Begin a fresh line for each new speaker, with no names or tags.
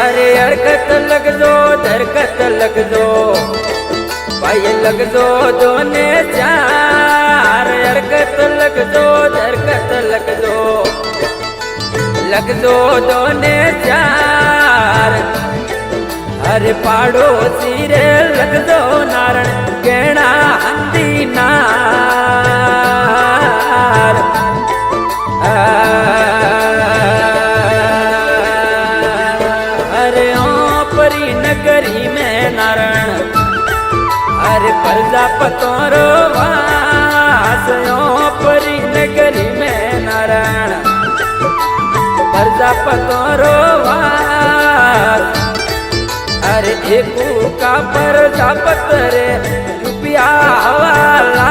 अरे हरकत लग दो दरकत लग दो भाई लग दो दोने चार हरकत लग दो दरकत लग दो दोने चार अरे पाड़ोसी रे लग दो नारण केणा हंदी नार अरे ओ परी नगरी में नारायण अरे प्रजापतों रो वास ओ परी नगरी में नारायण प्रजापतों रो वास अरे एकू का प्रजापत रे रुपया हवाला